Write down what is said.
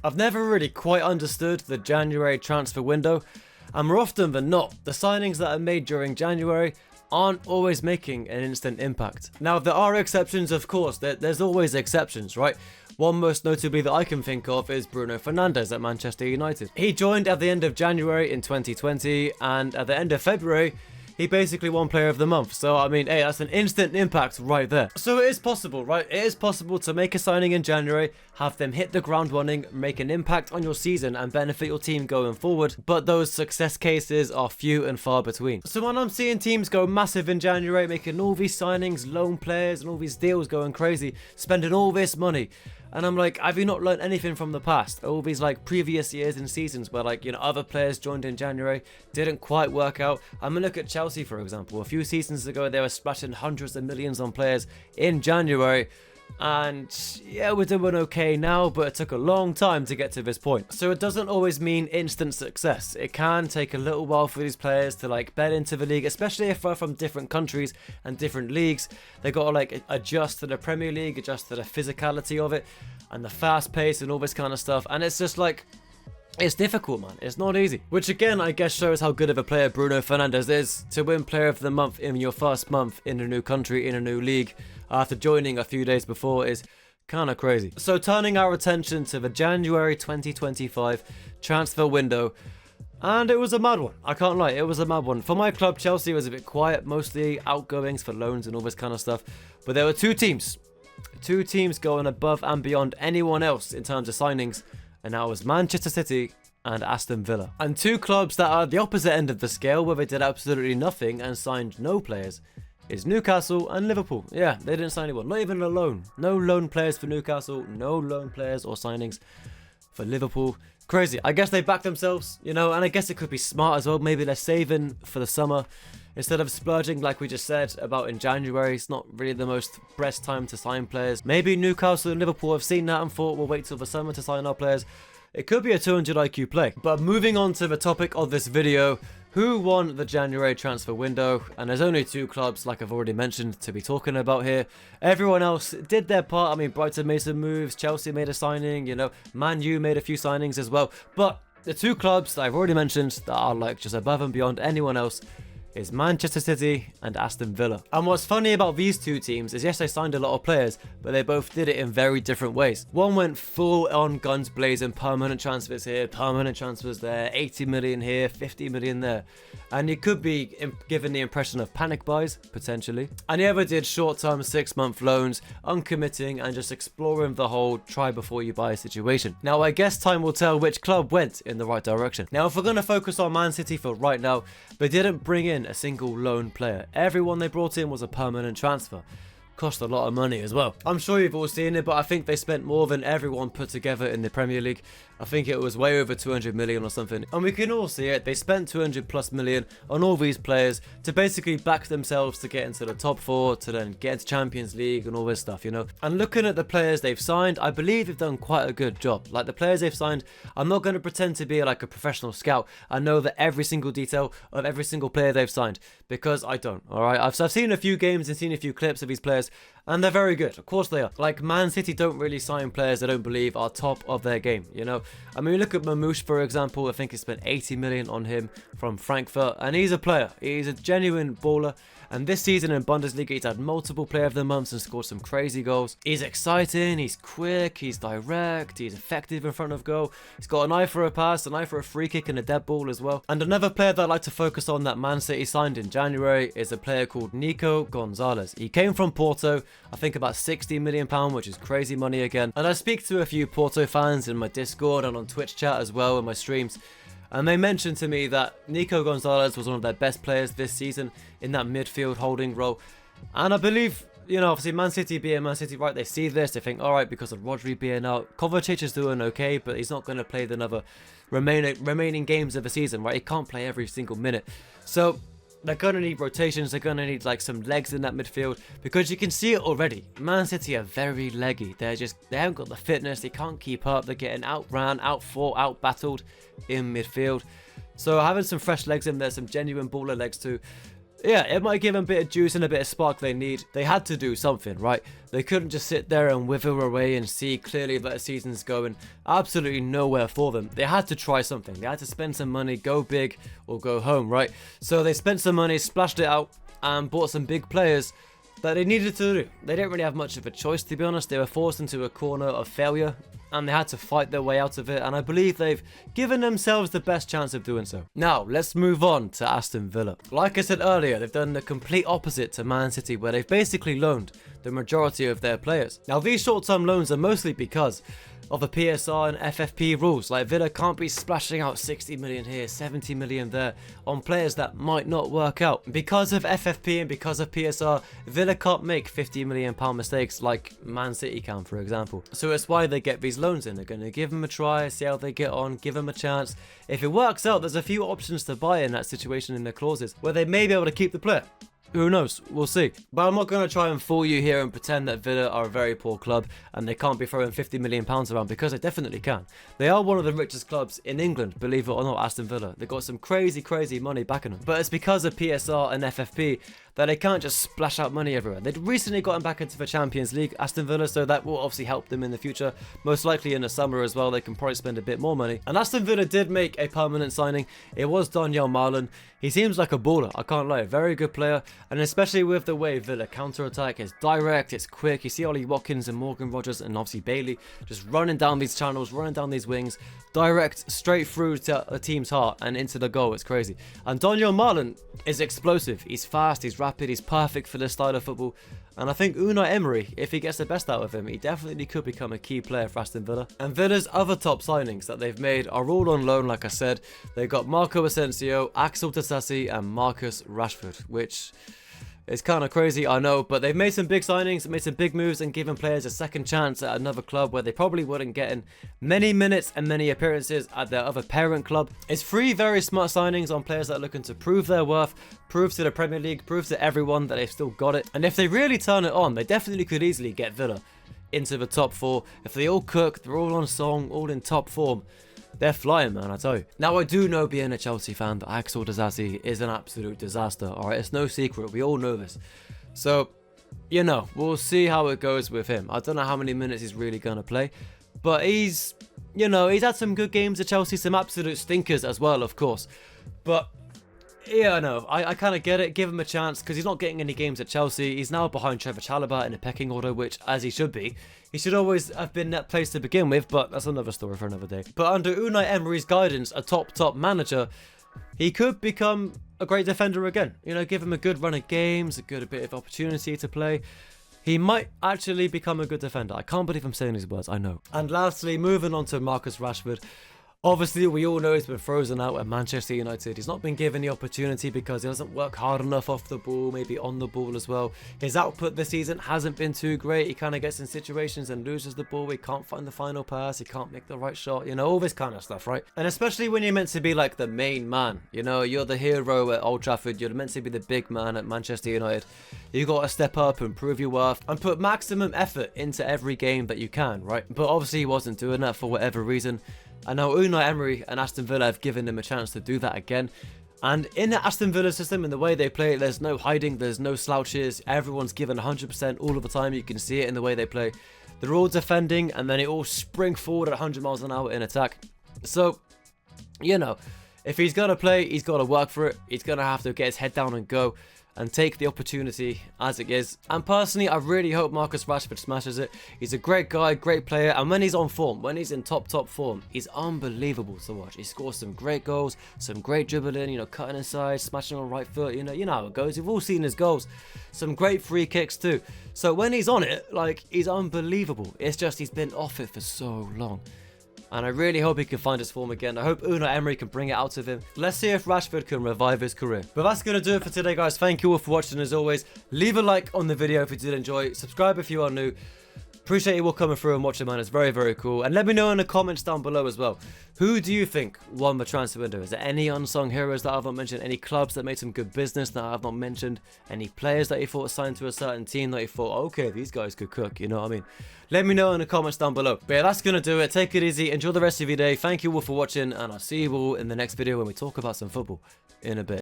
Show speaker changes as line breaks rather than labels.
I've never really quite understood the January transfer window, and more often than not, the signings that are made during January aren't always making an instant impact. Now, there are exceptions, of course. There's always exceptions, right? One most notably that I can think of is Bruno Fernandes at Manchester United. He joined at the end of January in 2020, and at the end of February, he basically won Player of the Month. So, I mean, hey, that's an instant impact right there. So it is possible, right? It is possible to make a signing in January, have them hit the ground running, make an impact on your season and benefit your team going forward. But those success cases are few and far between. So when I'm seeing teams go massive in January, making all these signings, loan players and all these deals going crazy, spending all this money, and I'm like, have you not learned anything from the past? All these like previous years and seasons where like, you know, other players joined in January, didn't quite work out. I mean, look at Chelsea, for example. A few seasons ago, they were splashing hundreds of millions on players in January. And yeah, we're doing okay now, but it took a long time to get to this point. So it doesn't always mean instant success. It can take a little while for these players to like bed into the league, especially if they're from different countries and different leagues. They got to like adjust to the Premier League, adjust to the physicality of it and the fast pace and all this kind of stuff. And it's just like, it's difficult, man. It's not easy. Which again, I guess shows how good of a player Bruno Fernandes is. To win Player of the Month in your first month in a new country, in a new league, after joining a few days before is kind of crazy. So turning our attention to the January 2025 transfer window, and it was a mad one. I can't lie, it was a mad one. For my club, Chelsea was a bit quiet, mostly outgoings for loans and all this kind of stuff. But there were two teams going above and beyond anyone else in terms of signings, and that was Manchester City and Aston Villa. And two clubs that are the opposite end of the scale, where they did absolutely nothing and signed no players, is Newcastle and Liverpool. Yeah, they didn't sign anyone, not even a loan. No loan players for Newcastle, no loan players or signings for Liverpool. Crazy. I guess they backed themselves, you know, and I guess it could be smart as well. Maybe they're saving for the summer instead of splurging like we just said about in January. It's not really the most best time to sign players. Maybe Newcastle and Liverpool have seen that and thought, we'll wait till the summer to sign our players. It could be a 200 IQ play. But moving on to the topic of this video, who won the January transfer window? And there's only two clubs, like I've already mentioned, to be talking about here. Everyone else did their part. I mean, Brighton made some moves, Chelsea made a signing, you know, Man U made a few signings as well. But the two clubs that I've already mentioned that are like just above and beyond anyone else is Manchester City and Aston Villa. And what's funny about these two teams is, yes, they signed a lot of players, but they both did it in very different ways. One went full on guns blazing, permanent transfers here, permanent transfers there, 80 million here, 50 million there. And it could be given the impression of panic buys, potentially. And the other did short-term 6-month loans, uncommitting and just exploring the whole try before you buy situation. Now, I guess time will tell which club went in the right direction. Now, if we're going to focus on Man City for right now, they didn't bring in a single loan player. Everyone they brought in was a permanent transfer. Cost a lot of money as well. I'm sure you've all seen it, but I think they spent more than everyone put together in the Premier League. I think it was way over 200 million or something. And we can all see it. They spent 200 plus million on all these players to basically back themselves to get into the top four, to then get into Champions League and all this stuff, you know. And looking at the players they've signed, I believe they've done quite a good job. Like the players they've signed, I'm not going to pretend to be like a professional scout. I know that every single detail of every single player they've signed, because I don't, alright? I've seen a few games and seen a few clips of these players, and they're very good. Of course they are. Like Man City don't really sign players they don't believe are top of their game, you know. I mean, look at Mamouche, for example. I think he spent 80 million on him from Frankfurt, and he's a player. He's a genuine baller. And this season in Bundesliga, he's had multiple Player of the Months and scored some crazy goals. He's exciting, he's quick, he's direct, he's effective in front of goal. He's got an eye for a pass, an eye for a free kick and a dead ball as well. And another player that I'd like to focus on that Man City signed in January is a player called Nico Gonzalez. He came from Porto, I think about £60 million, which is crazy money again. And I speak to a few Porto fans in my Discord and on Twitch chat as well in my streams. And they mentioned to me that Nico Gonzalez was one of their best players this season in that midfield holding role. And I believe, you know, obviously Man City being Man City, right, they see this, they think, alright, because of Rodri being out, Kovacic is doing okay, but he's not going to play the other remaining games of the season, right? He can't play every single minute. So they're going to need rotations, they're going to need like some legs in that midfield, because you can see it already. Man City are very leggy. They haven't got the fitness, they can't keep up, they're getting outran, outfought, outbattled in midfield. So having some fresh legs in there, some genuine baller legs too, yeah, it might give them a bit of juice and a bit of spark they need. They had to do something, right? They couldn't just sit there and wither away and see clearly that the season's going absolutely nowhere for them. They had to try something. They had to spend some money, go big or go home, right? So they spent some money, splashed it out, and bought some big players that they needed to do. They didn't really have much of a choice, to be honest. They were forced into a corner of failure, and they had to fight their way out of it, and I believe they've given themselves the best chance of doing so. Now, let's move on to Aston Villa. Like I said earlier, they've done the complete opposite to Man City, where they've basically loaned the majority of their players. Now, these short-term loans are mostly because of the PSR and FFP rules. Like, Villa can't be splashing out 60 million here, 70 million there on players that might not work out. Because of FFP and because of PSR, Villa can't make £50 million mistakes like Man City can, for example. So it's why they get these loans in. They're going to give them a try, see how they get on, give them a chance. If it works out, there's a few options to buy in that situation in the clauses where they may be able to keep the player. Who knows? We'll see. But I'm not going to try and fool you here and pretend that Villa are a very poor club and they can't be throwing £50 million around, because they definitely can. They are one of the richest clubs in England, believe it or not, Aston Villa. They've got some crazy money backing them. But it's because of PSR and FFP that they can't just splash out money everywhere. They'd recently gotten back into the Champions League, Aston Villa, so that will obviously help them in the future. Most likely in the summer as well, they can probably spend a bit more money. And Aston Villa did make a permanent signing. It was Daniel Marlon. He seems like a baller, I can't lie, very good player, and especially with the way Villa counter-attack, it's direct, it's quick. You see Ollie Watkins and Morgan Rogers and obviously Bailey just running down these channels, running down these wings, direct, straight through to a team's heart and into the goal. It's crazy. And Daniel Marlon is explosive, he's fast, he's rapid, he's perfect for this style of football. And I think Unai Emery, if he gets the best out of him, he definitely could become a key player for Aston Villa. And Villa's other top signings that they've made are all on loan, like I said. They've got Marco Asensio, Axel Disasi, and Marcus Rashford, which is kind of crazy, I know, but they've made some big signings, made some big moves, and given players a second chance at another club where they probably wouldn't get in many minutes and many appearances at their other parent club. It's three very smart signings on players that are looking to prove their worth, prove to the Premier League, prove to everyone that they've still got it. And if they really turn it on, they definitely could easily get Villa into the top four. If they all cook, they're all on song, all in top form, they're flying, man, I tell you. Now, I do know, being a Chelsea fan, that Axel Disasi is an absolute disaster, alright? It's no secret, we all know this. So, you know, we'll see how it goes with him. I don't know how many minutes he's really going to play, but he's, you know, he's had some good games at Chelsea, some absolute stinkers as well, of course. But yeah, no, I kind of get it. Give him a chance, because he's not getting any games at Chelsea. He's now behind Trevor Chalobah in the pecking order, which, as he should be. He should always have been that place to begin with, but that's another story for another day. But under Unai Emery's guidance, a top manager, he could become a great defender again. You know, give him a good run of games, a bit of opportunity to play. He might actually become a good defender. I can't believe I'm saying these words, I know. And lastly, moving on to Marcus Rashford. Obviously, we all know he's been frozen out at Manchester United. He's not been given the opportunity because he doesn't work hard enough off the ball, maybe on the ball as well. His output this season hasn't been too great. He kind of gets in situations and loses the ball. He can't find the final pass. He can't make the right shot. You know, all this kind of stuff, right? And especially when you're meant to be like the main man. You know, you're the hero at Old Trafford. You're meant to be the big man at Manchester United. You got to step up and prove your worth and put maximum effort into every game that you can, right? But obviously, he wasn't doing that for whatever reason. And now Unai Emery and Aston Villa have given him a chance to do that again. And in the Aston Villa system, in the way they play, there's no hiding, there's no slouches. Everyone's given 100% all of the time. You can see it in the way they play. They're all defending, and then it all spring forward at 100 miles an hour in attack. So, you know, if he's going to play, he's got to work for it. He's going to have to get his head down and go and take the opportunity as it is. And personally, I really hope Marcus Rashford smashes it. He's a great guy, great player, and when he's on form, when he's in top form, he's unbelievable to watch. He scores some great goals, some great dribbling, you know, cutting inside, smashing on right foot, you know how it goes. You've all seen his goals. Some great free kicks too. So when he's on it, like, he's unbelievable. It's just he's been off it for so long. And I really hope he can find his form again. I hope Unai Emery can bring it out of him. Let's see if Rashford can revive his career. But that's going to do it for today, guys. Thank you all for watching as always. Leave a like on the video if you did enjoy. Subscribe if you are new. Appreciate you all coming through and watching, man. It's very cool. And let me know in the comments down below as well. Who do you think won the transfer window? Is there any unsung heroes that I've not mentioned? Any clubs that made some good business that I've not mentioned? Any players that you thought signed to a certain team that you thought, okay, these guys could cook, you know what I mean? Let me know in the comments down below. But yeah, that's going to do it. Take it easy. Enjoy the rest of your day. Thank you all for watching. And I'll see you all in the next video when we talk about some football in a bit.